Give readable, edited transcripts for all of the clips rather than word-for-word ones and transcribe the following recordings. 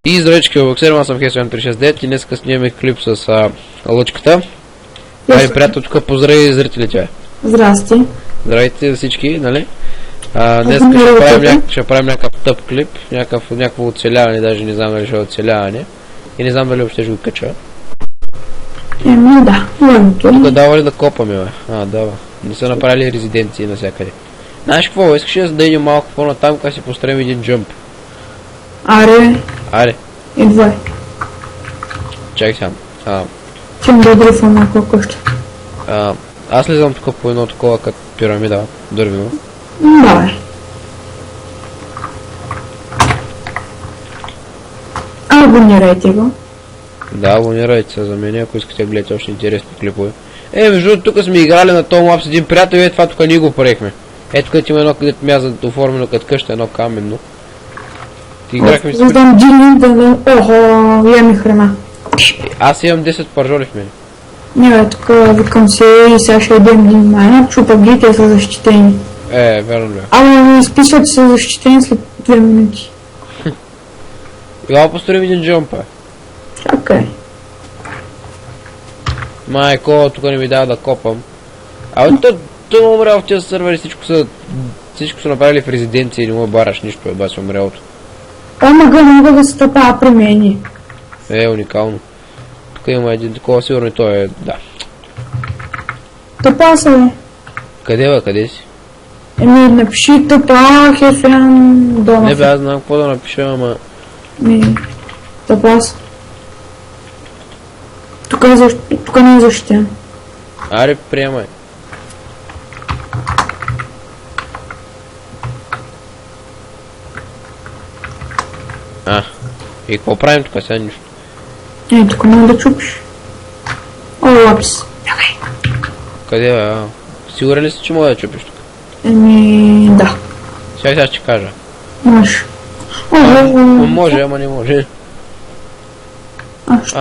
И здравейчки, боксерим, аз съм Хесуян369 и днес снимаме клип с лъчката. Айде, приятел, тук поздрави зрителите. Здрасти. Здравейте всички, нали? Днес ще правим някакъв тъп клип, някакво оцеляване, даже не знам дали ще е оцеляване. И не знам дали въобще ще го кача. Да, времето. Тук дава ли да копаме, бе? Дава. Не са направили резиденции навсякъде. Знаеш какво, искаш да идем малко по-натам, къде си построим един джъмп. Аре. Идвай. Чакай сам. Чем да дрифвам няколко още. Аз слизам тук по едно такова като пирамида, дървено. Давай. Абонирайте го. Да, абонирайте се за мен, ако искате да гледате още интересни клипове. Между другото, тук сме играли на този мап с един приятел и това тук ние го правихме. Ето където има едно където мяза оформено като къща, едно каменно. Ти играхме с... Виждам джини да... Охо, ями храна. Аз имам 10 пържоли в мен. Не, тук викам се и сега ще едем един майна, чупа ги, те са защитени. Верно ли? Ама списват са защитени след 2 минути. Тогава построим един джъмп, Чакай. Майко, тук не ми дава да копам. Той умрял в тези сървъри, всичко са направили в резиденция и не му бараш нищо, баси умрялото. Мога да се тъпа при мен. Уникално. Тук има един такова, сигурно и той е, да. Тъпа са, бе. Къде си? Напиши тъпа, Хесуян дома. Не бе, аз знам какво да напиша, ама... Тъпа са. Тук не е защитен. Аре, приемай. И какво правим тук сега нищо? Тук мога да чупиш. Лапис. Къде бе? Сигурен ли си, че мога да чупиш тук? Да. Сега ще кажа. Може. Може, ама не може.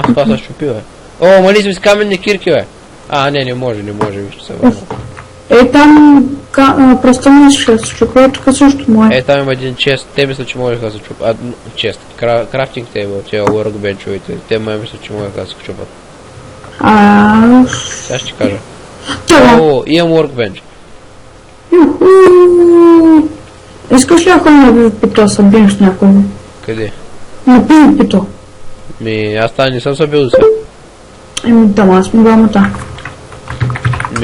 Това са щупи, бе. Ама ние сме с каменни кирки, бе. Не може, вижте се върна. Там просто можеш да се чупва, тук също може. Там има един чест, те мисля, че можеха да се чупат. Чест, крафтинг тейбъл, тия workbench-овете, те мисля, че можеха да се чупат. Сега ще кажа. Имам workbench. Искаш ли ако на PvP са бил с някой? Къде? На PvP-то. Аз тази не съм се бил до сега. Там аз ми двамата.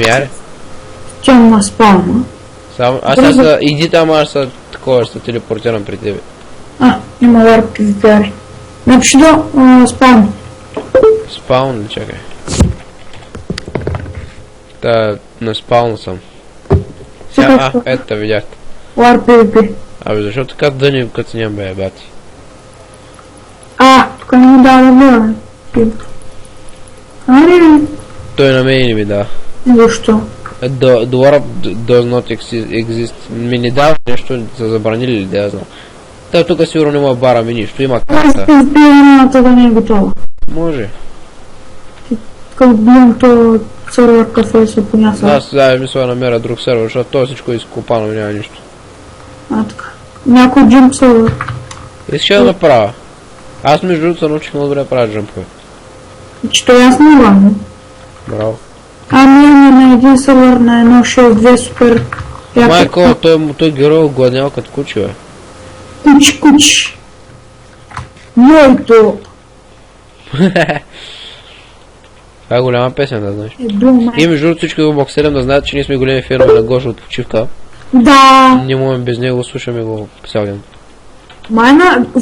Аре. Тя ма спална. Иди там, аз ще се телепортирам при тебе. Има лар PvP-ари. Напиши да спална. Спаун ли, чакай? На спаун съм. Ето видяхте. Лар PvP. Защо така дъни, като нямам бе, бати? Тук не ми дава да бъда. Той на мен не ми дава. Защо? The warp does not exist. Ми не дава нещо, са забранили ли, да я знам. Тук сигурно няма бараме нищо, има карта. Аз да не е готова. Може. Като гледам то сервер кафе се поняса. Аз мисля да намеря друг сервер, защото то всичко е изкопано и няма нищо. Така. Някой джимп сервер. Искаш да направя. Аз между другото се научих много добре да правя джампове. Че той аз не главно. Браво. Имаме на един сервер на 1.6.2 супер. Майко, той герой огладнял като кучи, бе. Кучи. Моето. Това е голяма песен, да знаеш. И между другото всички го боксерам да знаят, че ние сме големи фенове на Гошо от почивка. Да. Не можем без него, слушаме го цял ден.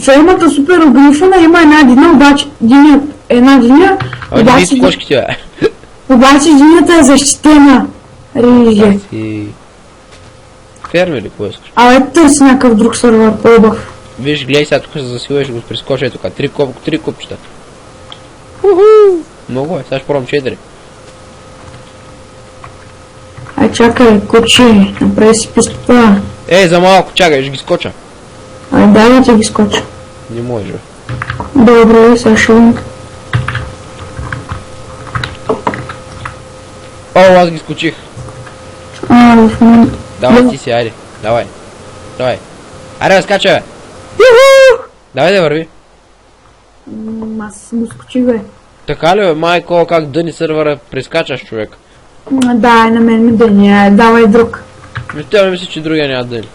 Фермата супер огрифана има една диня, обаче една диня, обаче динята е защитена. Рижа. Ферми ли, кое искаш? Търси някакъв друг сервер, по-обав. Виж, гледай сега, тук се засилваш и го прескоча тук. 3 купчета. Много е, сега ще пробвам 4. Чакай, кучи, направи си пистопа. За малко, чакай, ще ги скоча. Дай да ти ги скоча. Не може. Добре, сега ще линк. Аз ги скочих. В момента. Давай ти си, айде. Давай. Аре, скача, бе. Давай да върви. Аз го скочих, бе. Така ли бе, майко, как дъни сървъра прескачаш, човек? Да, на мен ми дъни, давай друг. Тя не мисля, че другия няма дъни.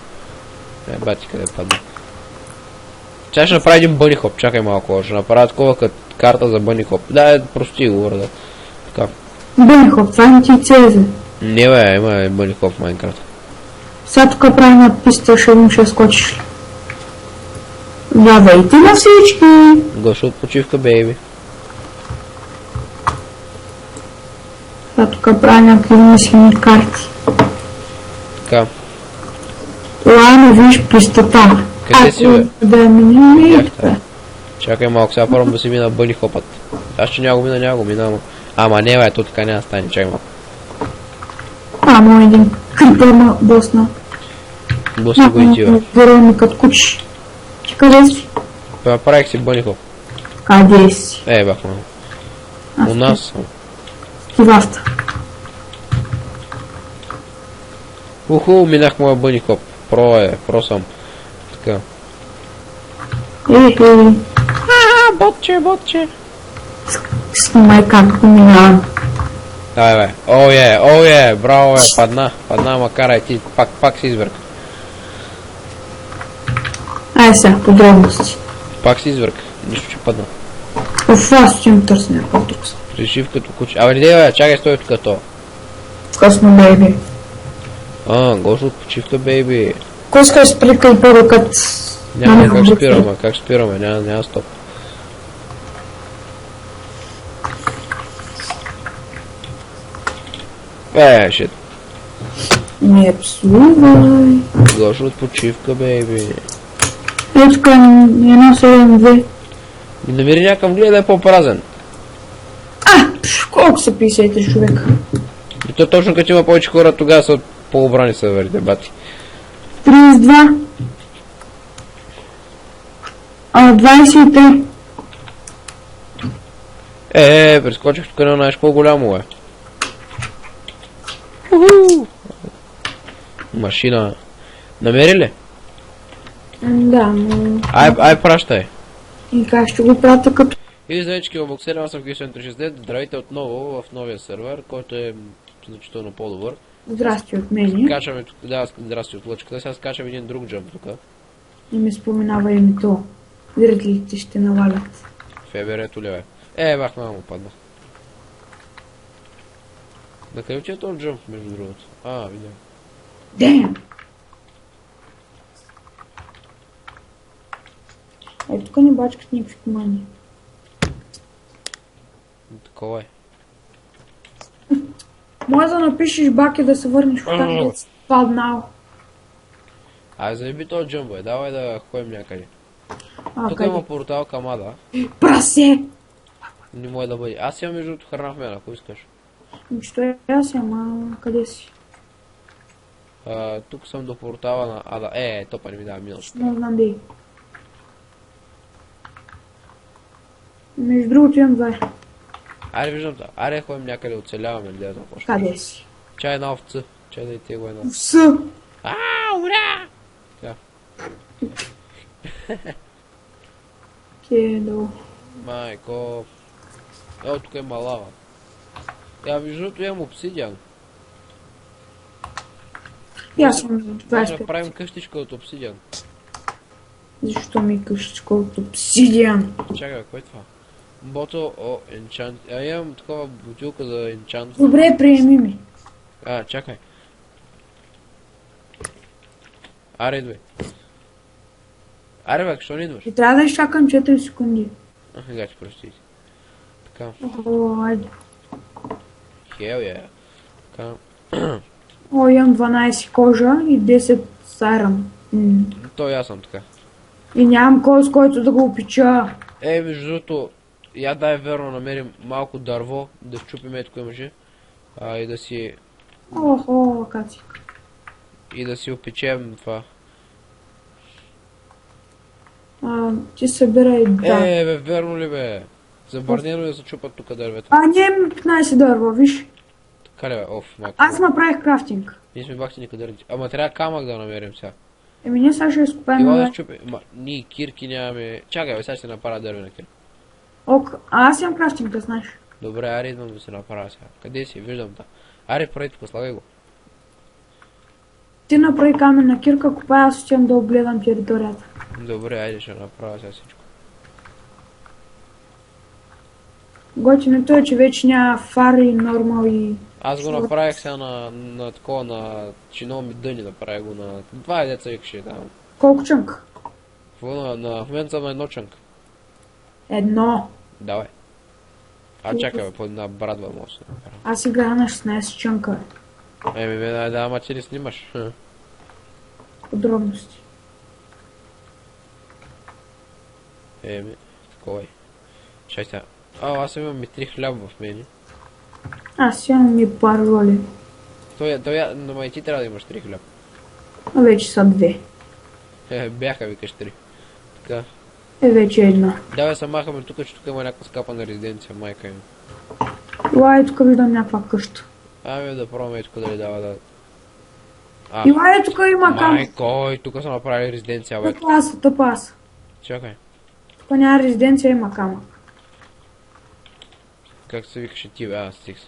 Бати къде падна. Тя ще направи един бъни хоп, чакай малко, ще направя такова като карта за бъни хоп. Да, прости го, да. Така. Бъни хоп, това не ти цезе. Не бе, има бъни хоп в Майнкрафт. Сега тук прави надписта, ще скочиш. Здравейте на всички! Гоша от почивка, бейби. Сега тук прави някакви мислени карти. Така. Това не виж пистота. Къде си, бе? Да минем. Чакай малко, сега първо да си мина бъни хопът. Аз ще няма го мина, ама не бе, то така няма стане, чакай малко. Амо един крипър ма босна. Боси го и ти, бе. Върваме като кучи. Ти къде си? Правих си бъни хоп. Къде си? Бах, мамо. У нас съм. Ти васта. Уху, минах моя бъни хоп. Про съм. Така. Ботче. Снимай как го минавам. Давай бе. Браво бе, падна, ама карай ти, пак си избърка. Ай сега, подробности. Пак си избърка, нищо че падна. Аз ще им търся някакъв друг. Решив като куче. Абе, не бе, чакай, стой тук то. Късно, бейби. Гошо от почивка, бейби. Кой ска сприкай първо като... Няма как спираме, няма стоп. Шит. Не псувай. Гошо от почивка, бейби. Ето към 172. И намери някакъв гледа да е по-празен. Колко са 50 човека? И то точно като има повече хора, тогава са по-обрани сървърите, бати. 32. 23. Прескочих тук на нещо по-голямо, бе. Машина. Намери ли? Да, но... Ай, пращай. И как ще го пратя като... И здравейчки, в Боксери, аз съм Кисен369. Здравейте отново в новия сервер, който е значително по-добър. Здрасти от мен. Качаме тук, да, здрасти от лъчката. Сега скачам един друг джъмп тук. Не ми споменава името. Зрителите ще навалят. Феберето ли бе? Бах, мамо, падна. На къде че е този джъмп, между другото? Видях. Дем! Тук ни бачкат никакви команди. Такова е. Може да напишеш баки да се върнеш в тази да си паднал. Заеби този джъмп, бе. Давай да ходим някъде. Тук къде? има портал към Ада. Прасе! Не може да бъде. Аз имам между другото храна в мен, ако искаш. Що е аз, ама къде си? Тук съм до портала на Ада. Топа не ми дава минус. Не знам дей. Между другото имам две. Айде виждам това. Айде ходим някъде, оцеляваме, да започнем. Къде си? Чай една овца. Чай да и те го една. Овца! Ура! Така. Кедо. Майко. Тук има лава. Между другото имам обсидиан. И аз съм Може 25. да направим къщичка от обсидиан. Защо ми къщичка от обсидиан? Чакай, кой е това? Бото, енчант. Имам такова бутилка за енчант. Добре, приеми ми. Чакай. Аре, идвай. Аре, бе, що не идваш? И трябва да изчакам 4 секунди. Гачи, прости. Така. Айде. Hell yeah. Така. Имам 12 кожа и 10 сайран. То и аз съм така. И нямам кой с който да го опича. Между другото, дай верно намерим малко дърво, да щупим тук имаше. И да си... Кацик. И да си опечем това. Ти събирай, да. Бе, верно ли бе? Забранено да се чупат тук дървета. Нямам 15 дърва, виж. Така ли бе? Майко. Аз направих крафтинг. Ние сме бахти никъде. Ама трябва камък да намерим сега. Ние сега ще изкупем. Ела да щупим. Ние кирки нямаме. Чакай бе, сега ще направя дървена кирка. Ок, аз имам крафтинг, да знаеш. Добре, аре идвам да се направя сега. Къде си? Виждам та. Аре, прави тук, слагай го. Ти направи каменна кирка, копай, аз отивам да огледам територията. Добре, айде ще направя сега всичко. Готиното е, че вече няма фари, нормал и... Аз го направих сега на такова, на чино ми дъни, направих го на... Това е деца викаше там. Колко чънка? В момента съм на едно чънка. Едно. Давай. А чакай, бе, по една брадва може да се направя. Аз играя на 16 чънка. Еми, да, ама ти ли снимаш? Подробности. Еми, такова е. Чай сега. Аз имам и 3 хляб в мене. Аз имам и пароли. Но и ти трябва да имаш 3 хляб. А вече са 2. Бяха викаш 3. Така. Вече една. Давай се махаме тук, че тук има някаква скапана резиденция, майка им. Илай, тук виждам някаква къща. Ами да пробваме и тук дали дава да... Илай, тук има камък. Майко, тук са направили резиденция, бе. Тъпа аз. Чакай. Тук няма резиденция, има камък. Как се викаше ти, бе? Стикс.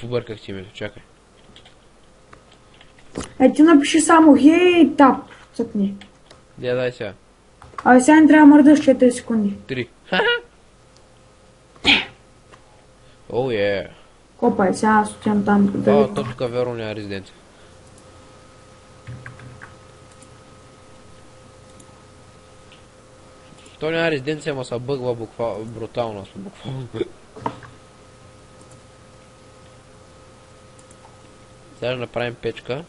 Обърках ти името, чакай. Ти напиши само хей тап. Цъкни. Дай сега. Абе сега не трябва да мърдаш 4 секунди. 3. О, е. Копай, сега аз отивам там. То тук верно няма резиденция. То няма резиденция, ама се бъгва брутално, буквално. Сега ще направим печка.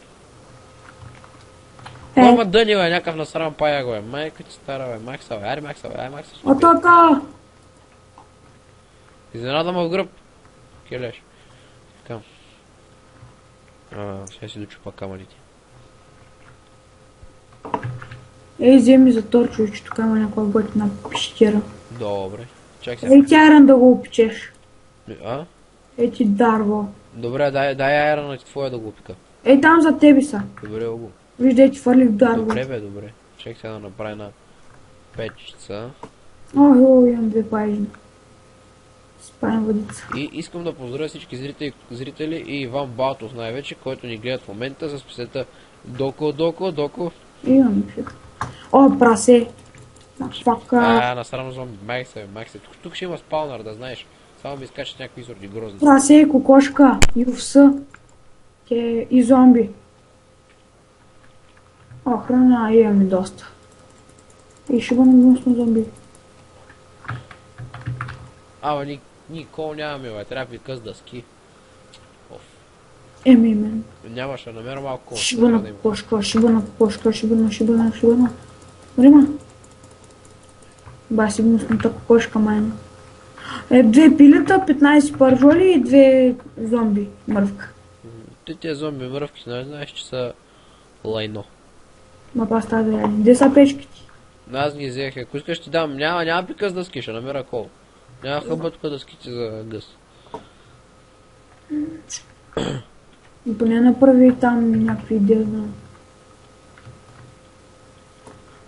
Ама дъни, бе, някакъв насрам пая го, бе. Майка ти стара, бе. Макса, бе. Аре, Макса, бе. Аре, Макса. А така! Изненада ме в гръб. Келеш. Така. Сега си дочупа камъните. Ей, вземи за торчо, че тук има някаква готина пещера. Добре. Чакай сега. Ей, ти айран да го опечеш. А? Ей, ти дарво. Добре, дай айра на твоя да го опика. Ей, там за тебе са. Добре, обу. Виждай, ти фърлих дарво. Добре, бе, добре. Чакай сега да направя една печица. О, имам 2 пайжни. Спаем водица. И искам да поздравя всички зрители и Иван Балтов най-вече, който ни гледат в момента с песента Доко. Имам фиг. О, прасе. Мафака. Насрано зомби. Майк се. Тук ще има спаунър, да знаеш. Само ми изкачат някакви изорди грозни. Прасе, кокошка, ювса. И зомби. О, храна имаме доста. И ще бъдем гнусно зомби. Ние кол нямаме, бе. Трябва къс дъски. Мен. Нямаше, да намеря малко кол. Шибана кокошка, шибана. Врима. Баси гнусната кокошка, майна. 2 пилета, 15 пържоли и 2 зомби мървка. Тези зомби мръвки, не знаеш, че са лайно. Ма паста да яде. Де са печките? Аз ги взех. Ако искаш ти дам, няма пика с дъски, ще намеря кол. Няма хъбът дъските за гъс. И поне направи там някакви идеи, знам.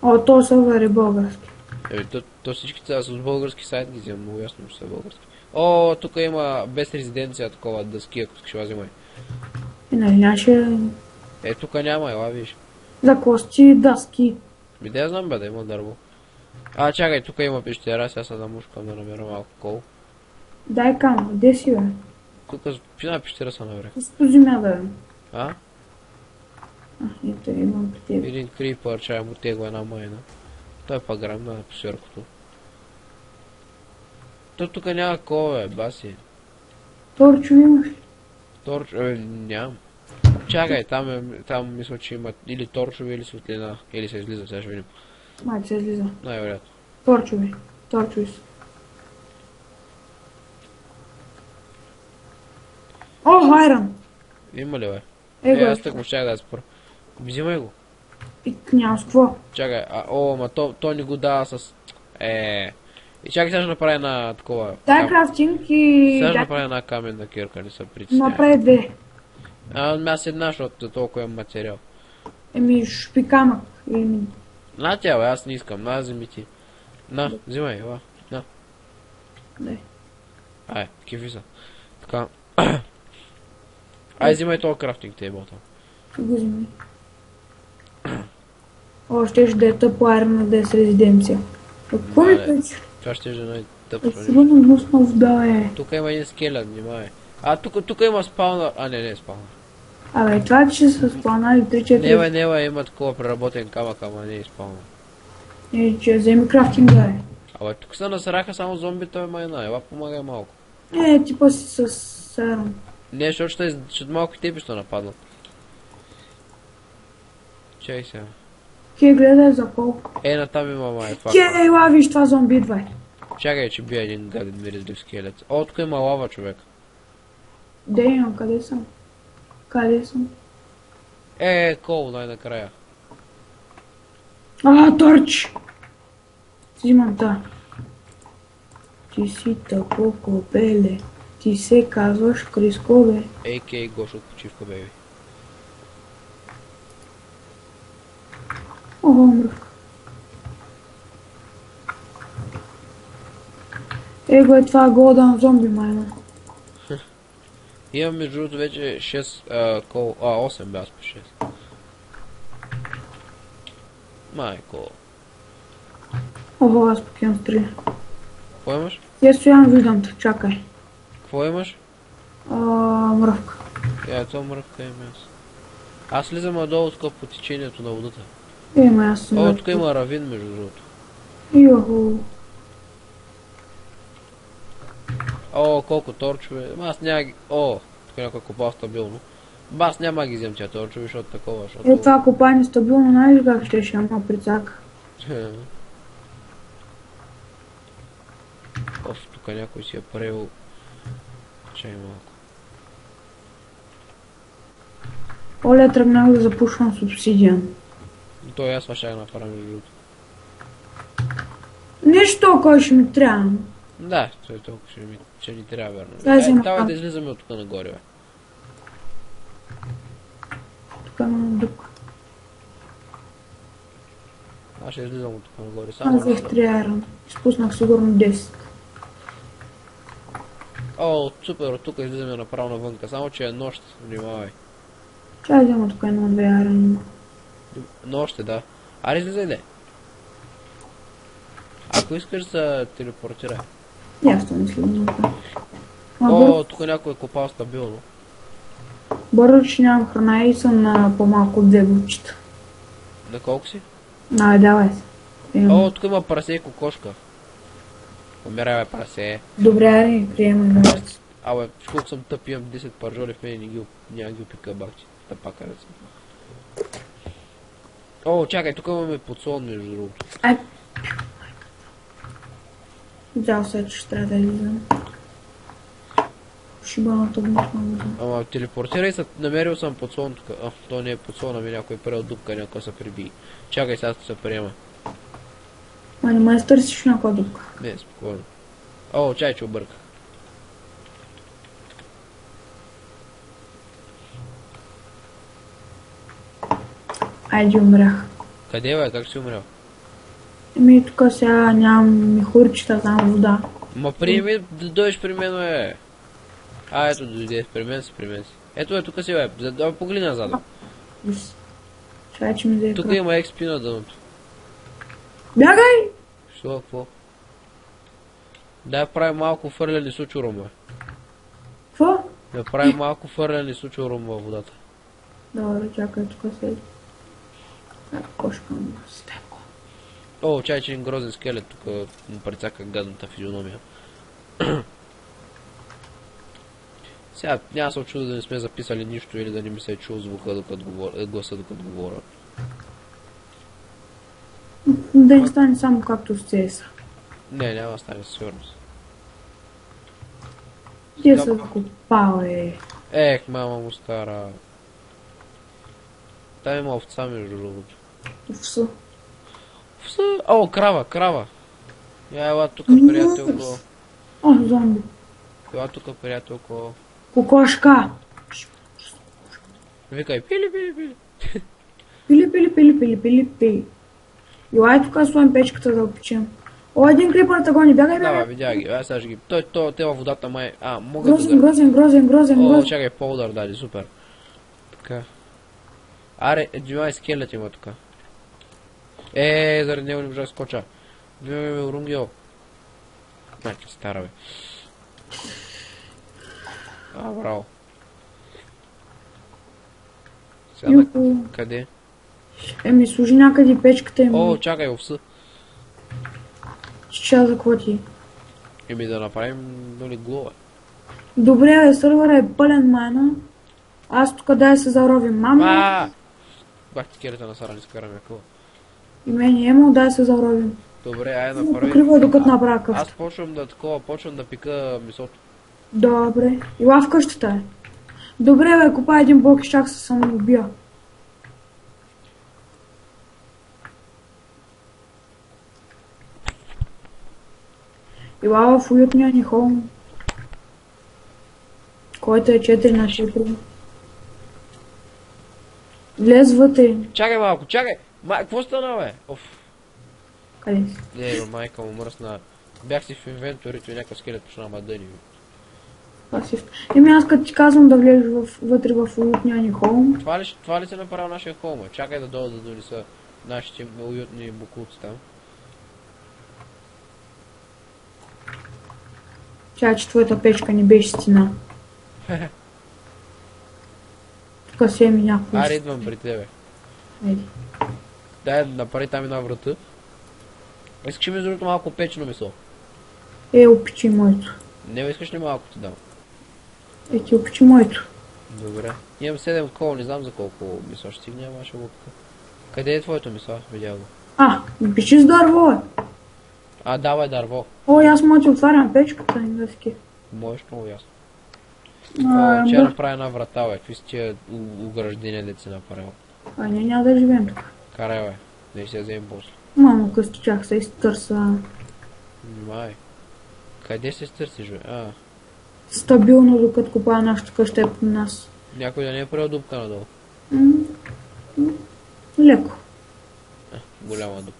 О, то сървър е български. То всички са с български сайт ги вземам, много ясно, че са български. О, тук има без резиденция такова дъски, ако искаш вземай. И нали наше... Тук няма, ела виж. За кости, дъски. Да я знам, бе, да има дърво. Чакай, тук има пещера, сега се замушкам да намеря малко кол. Дай камък, де си, бе? Тук в една пещера се наврех. По земя, бе. Ето имам при тебе. Един крипър, чай му тегла една майна. Той па гръмна по сверкото. Тук няма кол, бе, баси. Торчо имаш? Нямам. Чакай, там мисля, че има или торчове, или светлина, или се излиза, сега ще видим. Майде се излиза. Най-вероятно. Торчови са. О, хайран! Има ли, бе? Аз так му щях да спра. Взимай го. И няма с какво? Чакай, ама то ни го дава с... И чакай, сега ще направя една такова... Дай крафтинг и... Сега ще направя една каменна кирка, не се притесняй. Направи 2. Аз една, защото толкова имам материал. Шпи камък. На тя, бе, аз не искам, на, вземи ти. На, взимай, ела, на. Дай. Ай, кефи са. Така. Ай, взимай този крафтинг тейбъл. Ще го вземи. О, щеш да е тъпо айрона да е с резиденция. Какво ми Мале. пречи? Това ще е най-тъпо. Сигурно гнусна вода е. Тук има един скелет, внимавай. А, тук има спаунър. А, не е спаунър. Абе, това че са спанали 3-4... Не, бе, има такова преработен камък, ама не е спаунър. Че вземи крафтинга е. Абе, тук се насраха само зомбита и майна. Ела, помагай малко. Типа си с айрон. Не, защото ще малко и тебе ще нападнат. Чай сега. Ке, гледай за колко. Натам има май това. Ке, ела, виж това зомби идва. Чакай, че бия един гаден миризлив скелет. О, тук има лава, човек. Де имам, къде съм? Къде съм? Кол, най-накрая. Торч! Взимам та. Ти си тъпо кобеле. Ти се казваш Криско, бе. AK Гош от почивка, бейби. Ого, мръвка. Его е това голдан зомби, майна. Имам между другото вече 6 кол, 8 бе, аз по 6. Майко. Ого, аз пък имам 3. Какво имаш? Я стоям, виждам те, чакай. Какво имаш? Мръвка. Това мръвка има аз. Аз слизам надолу тук по течението на водата. Има, аз съм О, тук има равин между другото. Йохо. О, колко торчове. Аз няма ги... О, тук някой копал стабилно. Аз няма ги взем тя торчове, защото такова, защото... Това копание стабилно, знаеш ли как ще ама прицака. Оф, тук някой си е правил... Чай малко. Оле, тръгнах да запушвам субсидиан. Той аз ще направя между другото. Нещо, кой ще ми трябва. Да, той толкова ще ни трябва, верно. Давай да излизаме от тук нагоре, бе. Тук има дупка. Аз ще излизам от тук нагоре. Аз взех 3 айрон. Спуснах сигурно 10. О, супер, от тук излизаме направо навънка, само че е нощ, внимавай. Чай взема тук едно 2 айрон. Нощ е, да. Аре, излизай, де. Ако искаш да телепортирай. Ясно мисля много. О, тук някой е копал стабилно. Бързо, че нямам храна и съм на по-малко от 2 бучета. На колко си? Давай се. О, тук има прасе и кокошка. Умирай, бе, прасе. Добре, аре, приемам да. Абе, колко съм тъп, имам 10 паржоли в мен и няма ги опика бахти. Тъпака ръца. О, чакай, тук имаме подслон между другото. Ай. Взял се, че ще трябва да излизам. Шибаната гнусна вода. Ама телепортирай се, намерил съм подслон тук. То не е подслон, ами някой прел дупка, някой се приби. Чакай, сега се приема. Не ме търсиш някаква дупка. Не, спокойно. О, чай, че обърках. Айде, умрях. Къде, бе? Как си умрял? Тук сега нямам михурчета, там вода. Ма приеми да дойдеш при мен, бе. Ето, дойде при мен си, при мен си. Ето, тук си, бе. Погледни назад. Чай, че ми взе Тук кръв. има XP на дъното. Бягай! Що, какво? Да прави малко фърляни с учурум, бе. Какво? Да прави малко фърляни с учурум във водата. Добре, чакай, тук седи. Кошка му стекло. О, чай, че един грозен скелет тук му прецака гадната физиономия. Сега няма се очуда да не сме записали нищо или да не ми се е чул звука докато говоря, гласа докато говоря. Да не стане само както с CS. Не, няма да стане със сигурност. Где се закопал, Ех, мама му стара. Там има овца между другото. Овса. Овца? О, крава, крава. Я ела тук, приятелко. О, зомби. Ела тук, приятелко. Кокошка. Викай, пили, пили, пили. Пили, пили, пили, пили, пили, пили. Илай тук сложим печката да опечем. О, един клипър да гони, бягай, Да, бягай. видя ги. Аз сега ще ги... Те във водата май... мога да... Грозен. Чакай, по-удар даде, супер. Така. Аре, внимай, скелет има тук. Заради него не можа да скоча. Внимай, Рунгио. Майка стара, бе. Браво. Сега къде? Еми, служи някъде печката им. Чакай, овса. Ще за какво ти? Еми да направим, нали, глова. Добре, бе, сървъра е пълен майна. Аз тук дай се заровим. Мамо! Бах ти керата на Сара, не скараме къва. И мен емо, дай се заровим. Добре, айде направим. Покривай докато направя къща. Аз почвам да пика месото. Добре. Ила в къщата е. Добре, бе, купа един блок и чак се самоубия. Ила в уютния ни холм, който е 4 на 4. Влез вътре. Чакай малко, чакай! Какво стана, бе? Къде си? Бе, майка му мръсна. Бях си в инвенторито и някакъв скелет почна ма дъни. Еми аз като ти казвам да влезеш вътре в уютния ни холм. Това ли се направил нашия холм? Чакай да дойда да донеса нашите уютни букулци там. Чакай, че твоята печка не беше стена. Тук си еми някакво. Аре, идвам при тебе. Еди. Дай да направи там една врата. Искаш ли ми другото малко печено месо? Опичи моето. Не, искаш ли малко ти дам? Ти опичи моето. Добре. Имам 7 кола, не знам за колко месо ще стигне, ама ще го пука. Къде е твоето месо? Видя го. Пиши с дърво, бе. Давай дърво. Аз мога да отварям печката и да таки. Можеш много ясно. Че направя една врата, бе. Какви си тия ограждения, дет си направил? Ние няма да живеем тук. Карай, бе. Не ще я вземем после. Мамо, късти чак се изтърса. Внимай. Къде се стърсиш, бе? Стабилно, докато купая нашата къща е при нас. Някой да не е правил дупка надолу. Леко. Голяма дупка.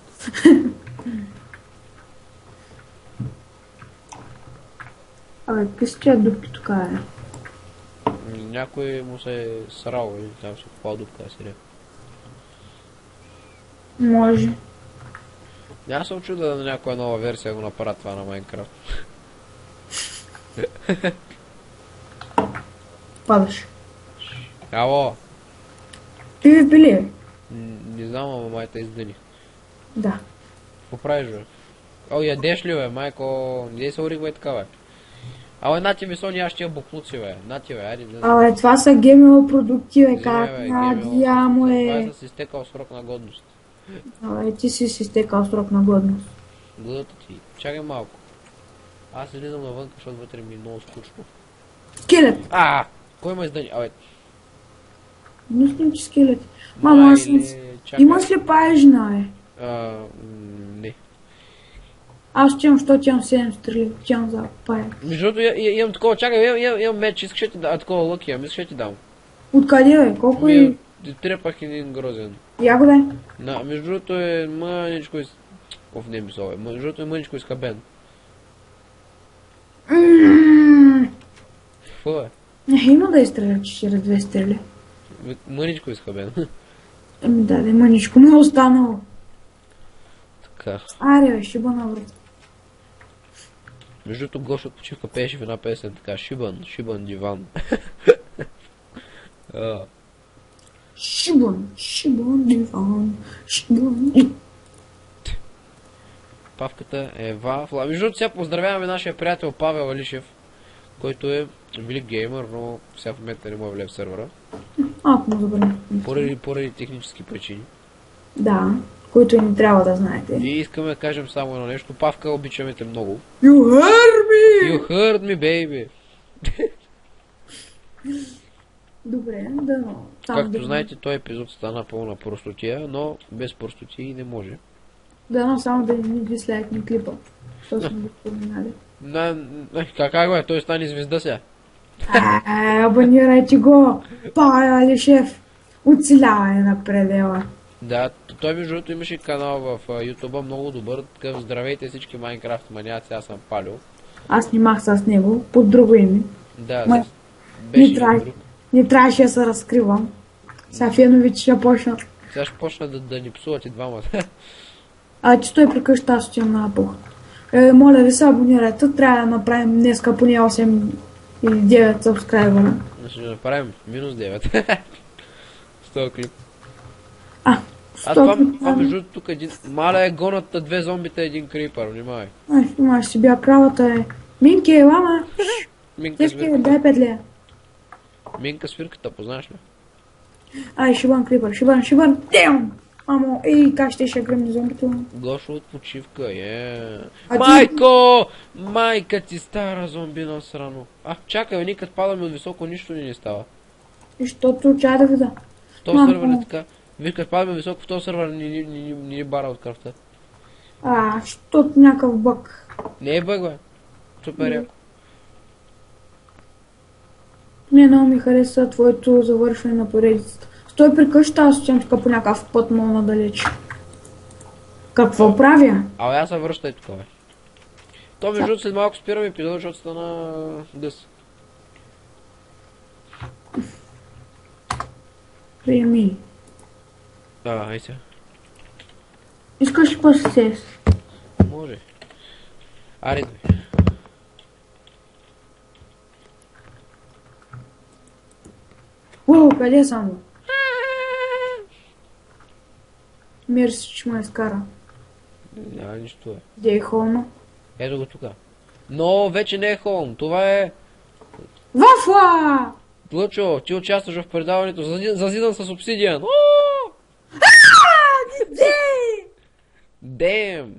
Какви са тия дупки тук, е? Някой му се е срал или там се купал дупка, си рек. Може. Няма се очуда на някоя нова версия го направят това на Майнкрафт. Падаш. Ало! PvP ли е? Не знам, ама майта издъни. Да. Какво правиш, бе? Ядеш ли, бе, майко? Не се оригвай така, бе. На ти месо, нямаш тия буклуци, бе. На ти, бе, айде. Това са ГМО продукти, бе, как дямо е. Това си изтекал срок на годност. Ти си изтекал срок на годност. Гледата ти. Чакай малко. Аз излизам навън, защото вътре ми е много скучно. Скелет! Кой ме издъни? Мислим, че скелет. Мама, имаш ли паежна, бе? Не. Аз тям, що тям 7 стрели, тям за пая. Между другото, имам такова, чакай, имам меч, искаш ти да, такова лъки, искаш ти дам. Откъде, бе? Колко е? Трепах един грозен. Я го дай. Между другото е мъничко не мисъл, бе. Между другото е мъничко изхабен. Какво е? Има да изстреля, че ще две стрели. Мъничко изхабен. Да, мъничко му е останало. Така. Аре, бе, шибана врата. Между другото, Гош от почивка пееше в една песен така, шибан диван. Шибан диван, Павката е вафла. Между другото, сега поздравяваме нашия приятел Павел Алишев, който е велик геймър, но сега в момента не може влезе в сервера. Поради технически причини. Да, които не трябва да знаете. И искаме да кажем само едно нещо. Павка, обичаме те много. You heard me! You heard me, baby! Добре, да. Както знаете, този епизод стана пълна простотия, но без простотии не може. Да, само да ни дислайкне клипа. Що сме го споменали. Как го е? Той стане звезда сега. Абонирайте го! Павел Алишев! Оцеляване на предела. Да, той между другото имаше канал в YouTube, много добър, такъв здравейте всички Майнкрафт маняци, аз съм Палю. Аз снимах с него под друго име. Да, Ма, беше друг. не трябваше да се разкривам. Сега фенович ще почнат. Сега ще почна да ни псуват и двамата. Че той при къща аз отивам на Apple. Моля ви се абонирайте, трябва да направим днеска поне 8 или 9 сабскрайбера. Ще направим минус 9. С този клип. Това между другото тук един... Маля е гонат две зомбита един крипър, внимавай. Ще си бия кравата е. Минки, лама! Минка Тежки, свирката. дай 5 лея. Минка свирката, познаш ли? Ще бън крипър, ще бън. Дем! Мамо, как ще гръмни зомбито? Гошо от почивка, А ти- Майко! Майка ти стара зомбина срано. Чакай, ние като падаме от високо, нищо ни не става. И щото чая да вида. В този Мамо. сървър е така. Виж, като падаме високо, в този сървър ни бара от кръвта. Щото някакъв бък. Не е бъг, бе. Супер яко. Не, много ми хареса твоето завършване на поредицата. Стой при къща, аз отивам тук по някакъв път много надалеч. Какво правя? Аз се връщай тук, бе. То между другото след малко спирам епизод, защото стана дъс. Приеми. Ай сега. Искаш ли по-сес? Може. Аре, дой. Уау, къде съм? Мерси, че ме изкара. Няма нищо, бе. Где е холма? Ето го тука. Но вече не е холм, това е... Вафла! Лъчо, ти участваш в предаването Зазидан с обсидиан. Где? Дем!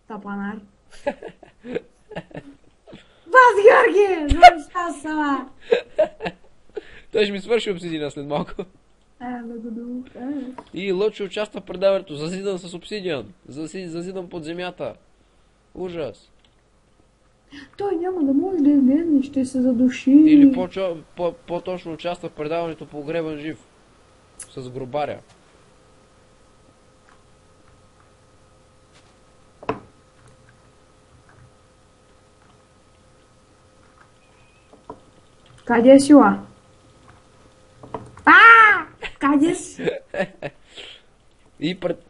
Тапанар. Бас, Георги! Защо сама? Той ще ми свърши обсидиана след малко. Да го думах. И Лъчо участва в предаването Зазидан с обсидиан. Зазидан под земята. Ужас. Той няма да може да излезе, ще се задуши. Или по-точно участва в предаването Погребан жив. С гробаря. Къде си, ла? Къде си?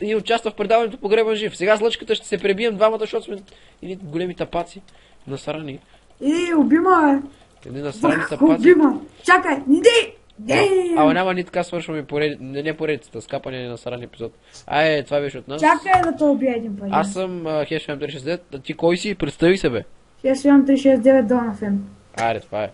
И участва в предаването Погребан жив. Сега с Лъчката ще се пребием двамата, защото сме едни големи тапаци. Насрани. Убима, бе. Едни насрани тапаци. Убима. Чакай, не. Ама няма ни така свършваме не поредицата, скапане на насран епизод. Това беше от нас. Чакай да те убия един път. Аз съм Хешфм369, а ти кой си? Представи се, бе. Хешфм369 Донафен. Това е.